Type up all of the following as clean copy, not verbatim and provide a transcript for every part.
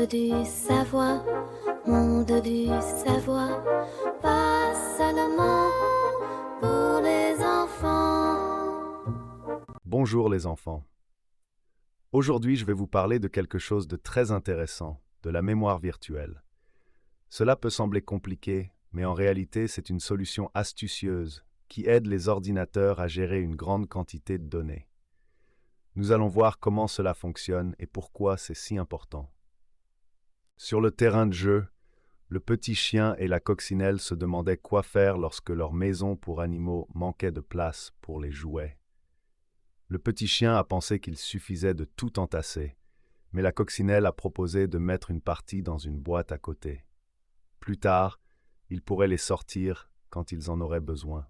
Monde du savoir, monde du savoir, pas seulement pour les enfants. Bonjour les enfants. Aujourd'hui, je vais vous parler de quelque chose de très intéressant, de la mémoire virtuelle. Cela peut sembler compliqué, mais en réalité, c'est une solution astucieuse qui aide les ordinateurs à gérer une grande quantité de données. Nous allons voir comment cela fonctionne et pourquoi c'est si important. Sur le terrain de jeu, le petit chien et la coccinelle se demandaient quoi faire lorsque leur maison pour animaux manquait de place pour les jouets. Le petit chien a pensé qu'il suffisait de tout entasser, mais la coccinelle a proposé de mettre une partie dans une boîte à côté. Plus tard, il pourrait les sortir quand ils en auraient besoin.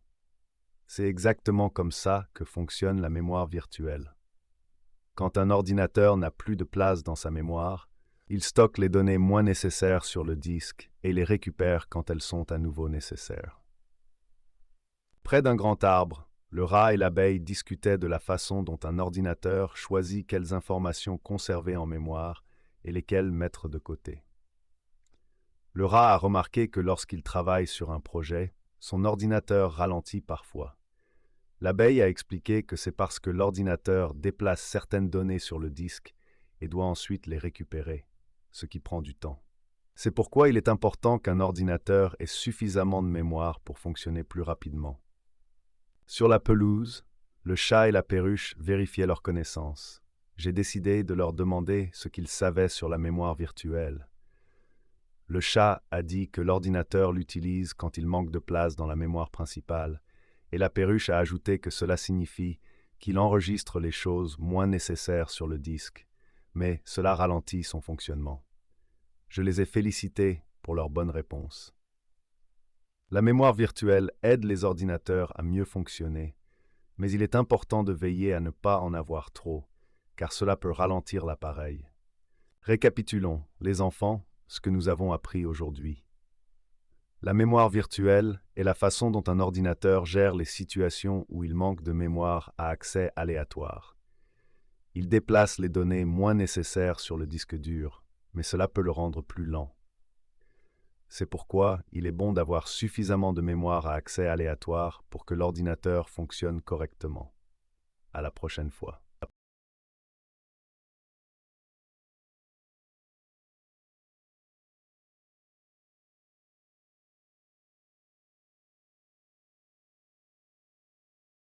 C'est exactement comme ça que fonctionne la mémoire virtuelle. Quand un ordinateur n'a plus de place dans sa mémoire, il stocke les données moins nécessaires sur le disque et les récupère quand elles sont à nouveau nécessaires. Près d'un grand arbre, le rat et l'abeille discutaient de la façon dont un ordinateur choisit quelles informations conserver en mémoire et lesquelles mettre de côté. Le rat a remarqué que lorsqu'il travaille sur un projet, son ordinateur ralentit parfois. L'abeille a expliqué que c'est parce que l'ordinateur déplace certaines données sur le disque et doit ensuite les récupérer, ce qui prend du temps. C'est pourquoi il est important qu'un ordinateur ait suffisamment de mémoire pour fonctionner plus rapidement. Sur la pelouse, le chat et la perruche vérifiaient leurs connaissances. J'ai décidé de leur demander ce qu'ils savaient sur la mémoire virtuelle. Le chat a dit que l'ordinateur l'utilise quand il manque de place dans la mémoire principale, et la perruche a ajouté que cela signifie qu'il enregistre les choses moins nécessaires sur le disque, mais cela ralentit son fonctionnement. Je les ai félicités pour leur bonne réponse. La mémoire virtuelle aide les ordinateurs à mieux fonctionner, mais il est important de veiller à ne pas en avoir trop, car cela peut ralentir l'appareil. Récapitulons, les enfants, ce que nous avons appris aujourd'hui. La mémoire virtuelle est la façon dont un ordinateur gère les situations où il manque de mémoire à accès aléatoire. Il déplace les données moins nécessaires sur le disque dur, mais cela peut le rendre plus lent. C'est pourquoi il est bon d'avoir suffisamment de mémoire à accès aléatoire pour que l'ordinateur fonctionne correctement. À la prochaine fois.